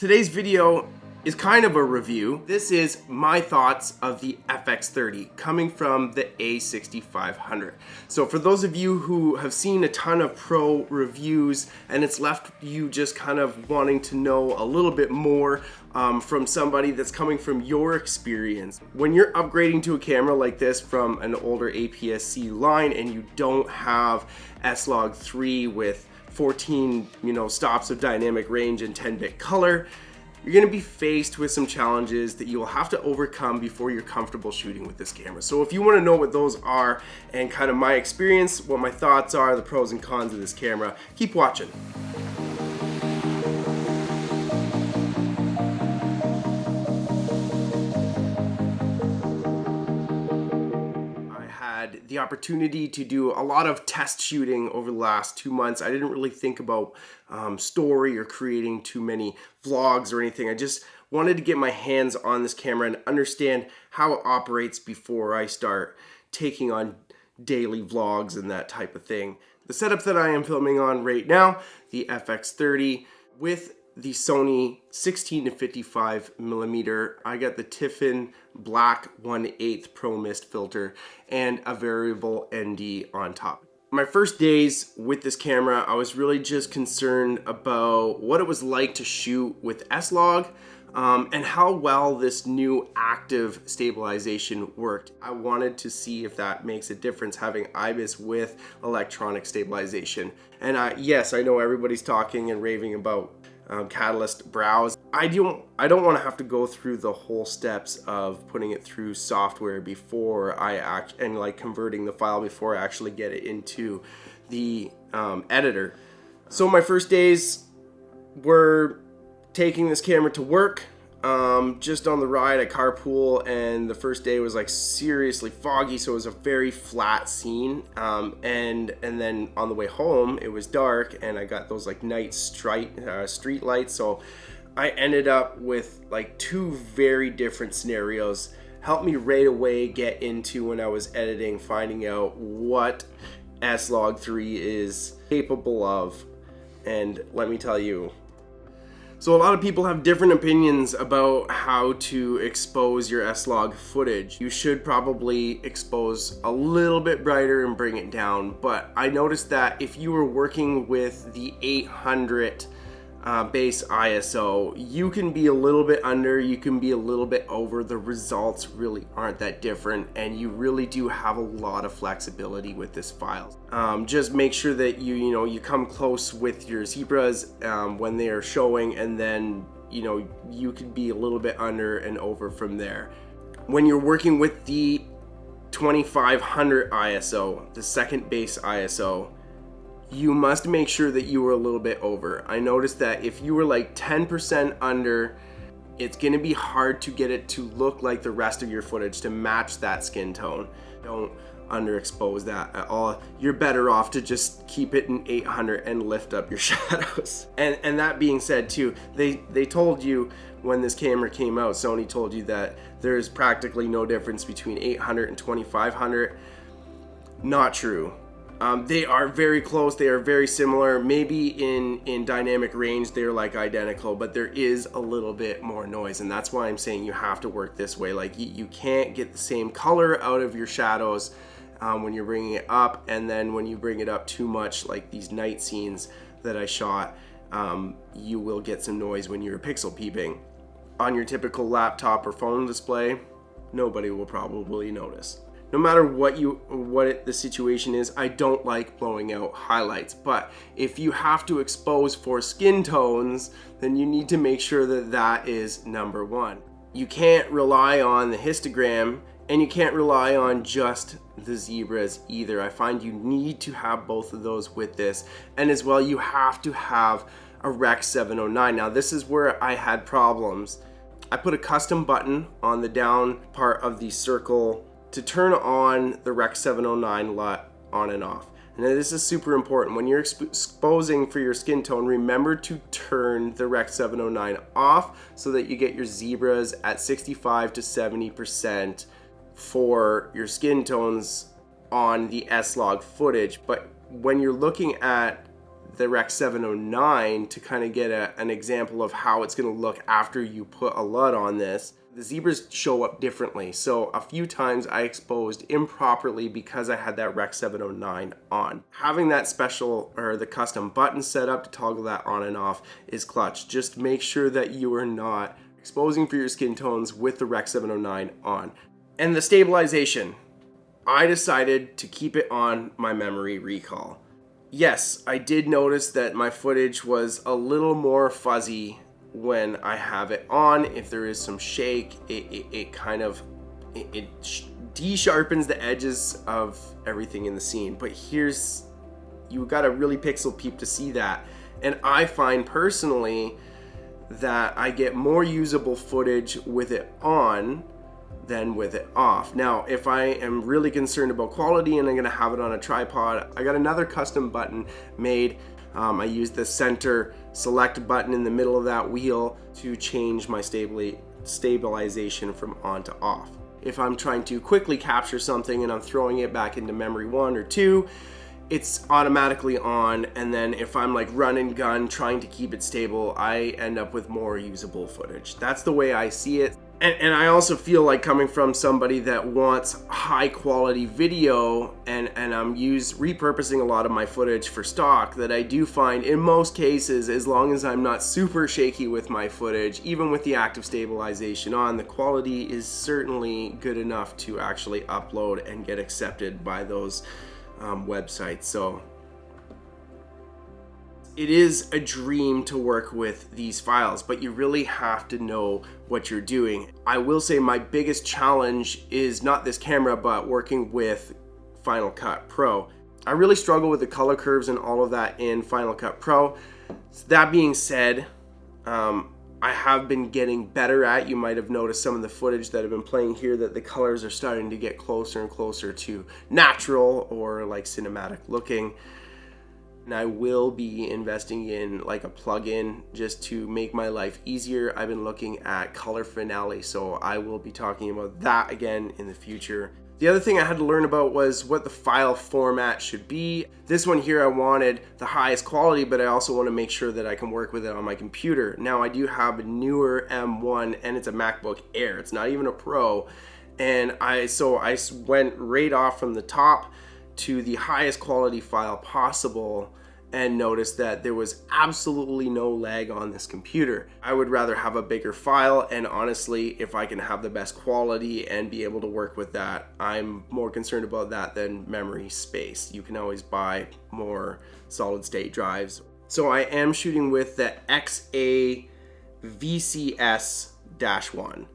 Today's video is kind of a review. This is my thoughts of the FX30 coming from the A6500. So for those of you who have seen a ton of pro reviews and it's left you just kind of wanting to know a little bit more from somebody that's coming from your experience. When you're upgrading to a camera like this from an older APS-C line and you don't have S-Log3 with 14 stops of dynamic range and 10-bit color, you're going to be faced with some challenges that you will have to overcome before you're comfortable shooting with this camera. So if you want to know what those are and kind of my experience, what my thoughts are, the pros and cons of this camera, keep watching. The opportunity to do a lot of test shooting over the last 2 months. I didn't really think about story or creating too many vlogs or anything. I just wanted to get my hands on this camera and understand how it operates before I start taking on daily vlogs and that type of thing. The setup that I am filming on right now, the FX30 with the Sony 16 to 55 millimeter. I got the Tiffin Black 1/8 Pro Mist filter and a variable ND on top. My first days with this camera, I was really just concerned about what it was like to shoot with S-Log and how well this new active stabilization worked. I wanted to see if that makes a difference having IBIS with electronic stabilization. And yes, I know everybody's talking and raving about Catalyst Browse. I don't want to have to go through the whole steps of putting it through software before and converting the file before I actually get it into the editor. So my first days were taking this camera to work. Just on the ride at carpool, and the first day was like seriously foggy, so it was a very flat scene. And then on the way home, it was dark, and I got those like night street lights. So I ended up with like two very different scenarios. Helped me right away get into when I was editing, finding out what S-Log3 is capable of, and let me tell you. So a lot of people have different opinions about how to expose your S-Log footage. You should probably expose a little bit brighter and bring it down, but I noticed that if you were working with the 800 base ISO, you can be a little bit under, you can be a little bit over. The results really aren't that different, and you really do have a lot of flexibility with this file. Just make sure that you come close with your zebras when they are showing, and then you could be a little bit under and over from there. When you're working with the 2500 ISO, the second base ISO, you must make sure that you were a little bit over. I noticed that if you were like 10% under, it's gonna be hard to get it to look like the rest of your footage to match that skin tone. Don't underexpose that at all. You're better off to just keep it in 800 and lift up your shadows. And that being said too, they told you when this camera came out, Sony told you that there's practically no difference between 800 and 2500. Not true. They are very close, they are very similar. Maybe in dynamic range they're like identical, but there is a little bit more noise, and that's why I'm saying you have to work this way. Like you can't get the same color out of your shadows when you're bringing it up, and then when you bring it up too much, like these night scenes that I shot, you will get some noise when you're pixel peeping. On your typical laptop or phone display, nobody will probably notice. No matter what the situation is, I don't like blowing out highlights. But if you have to expose for skin tones, then you need to make sure that that is number one. You can't rely on the histogram, and you can't rely on just the zebras either. I find you need to have both of those with this. And as well, you have to have a Rec 709. Now this is where I had problems. I put a custom button on the down part of the circle to turn on the Rec 709 LUT on and off. And this is super important. When you're exposing for your skin tone, remember to turn the Rec 709 off so that you get your zebras at 65 to 70% for your skin tones on the S-Log footage. But when you're looking at the Rec 709 to kind of get an example of how it's going to look after you put a LUT on this. The zebras show up differently. So a few times I exposed improperly because I had that Rec 709 on. Having that special or the custom button set up to toggle that on and off is clutch. Just make sure that you are not exposing for your skin tones with the Rec 709 on. And the stabilization, I decided to keep it on my memory recall. Yes, I did notice that my footage was a little more fuzzy when I have it on. If there is some shake, it de-sharpens the edges of everything in the scene. But you gotta really pixel peep to see that. And I find personally that I get more usable footage with it on than with it off. Now, if I am really concerned about quality and I'm gonna have it on a tripod, I got another custom button made. I used the center select button in the middle of that wheel to change my stabilization from on to off. If I'm trying to quickly capture something and I'm throwing it back into memory 1 or 2, it's automatically on, and then if I'm like run and gun trying to keep it stable, I end up with more usable footage. That's the way I see it. And I also feel like, coming from somebody that wants high quality video, and I'm repurposing a lot of my footage for stock, that I do find in most cases, as long as I'm not super shaky with my footage, even with the active stabilization on, the quality is certainly good enough to actually upload and get accepted by those websites. So it is a dream to work with these files, but you really have to know what you're doing. I will say my biggest challenge is not this camera, but working with Final Cut Pro. I really struggle with the color curves and all of that in Final Cut Pro. That being said, I have been getting better at, you might have noticed some of the footage that I've been playing here, that the colors are starting to get closer and closer to natural or like cinematic looking. And I will be investing in like a plugin just to make my life easier. I've been looking at Color Finale, so I will be talking about that again in the future. The other thing I had to learn about was what the file format should be. This one here, I wanted the highest quality, but I also want to make sure that I can work with it on my computer. Now I do have a newer M1 and it's a MacBook Air. It's not even a Pro. And I went right off from the top to the highest quality file possible and noticed that there was absolutely no lag on this computer. I would rather have a bigger file, and honestly, if I can have the best quality and be able to work with that, I'm more concerned about that than memory space. You can always buy more solid state drives. So I am shooting with the XA VCS-1.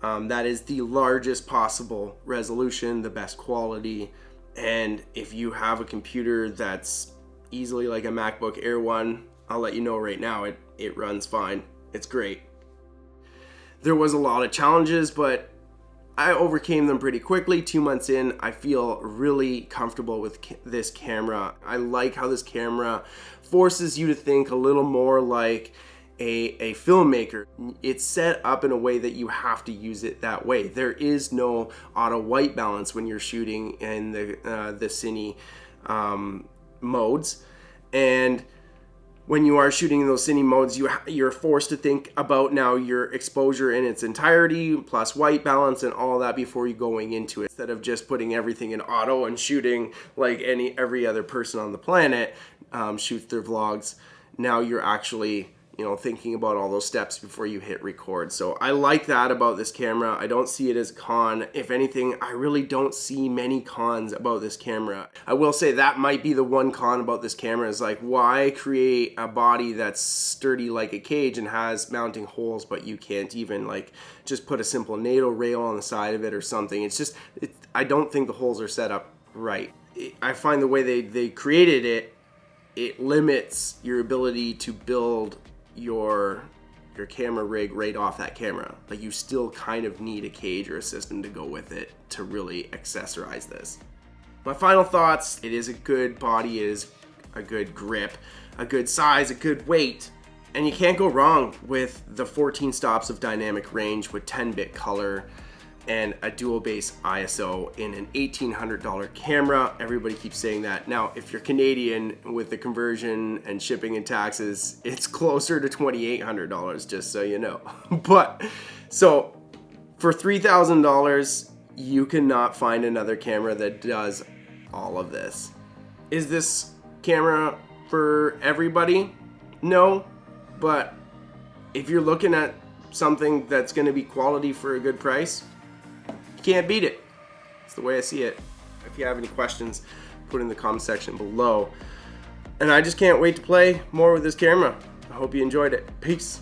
That is the largest possible resolution, the best quality. And if you have a computer that's easily like a MacBook Air 1, I'll let you know right now, it runs fine. It's great. There was a lot of challenges, but I overcame them pretty quickly. 2 months in, I feel really comfortable with this camera. I like how this camera forces you to think a little more like a filmmaker. It's set up in a way that you have to use it that way. There is no auto white balance when you're shooting in the cine modes, and when you are shooting in those cine modes, you're forced to think about now your exposure in its entirety plus white balance and all that before you going into it, instead of just putting everything in auto and shooting like every other person on the planet shoots their vlogs. Now you're actually thinking about all those steps before you hit record. So I like that about this camera. I don't see it as a con. If anything, I really don't see many cons about this camera. I will say that might be the one con about this camera, is like, why create a body that's sturdy like a cage and has mounting holes, but you can't even like just put a simple NATO rail on the side of it or something. I don't think the holes are set up right. I find the way they created it limits your ability to build your camera rig right off that camera. Like, you still kind of need a cage or a system to go with it to really accessorize this. My final thoughts: it is a good body, it is a good grip, a good size, a good weight, and you can't go wrong with the 14 stops of dynamic range with 10-bit color. and a dual base ISO in an $1,800 camera. Everybody keeps saying that. Now, if you're Canadian, with the conversion and shipping and taxes, it's closer to $2,800, just so you know. But so for $3,000, you cannot find another camera that does all of this. Is this camera for everybody? No, but if you're looking at something that's going to be quality for a good price, you can't beat it. That's the way I see it. If you have any questions, put in the comment section below. And I just can't wait to play more with this camera. I hope you enjoyed it. Peace.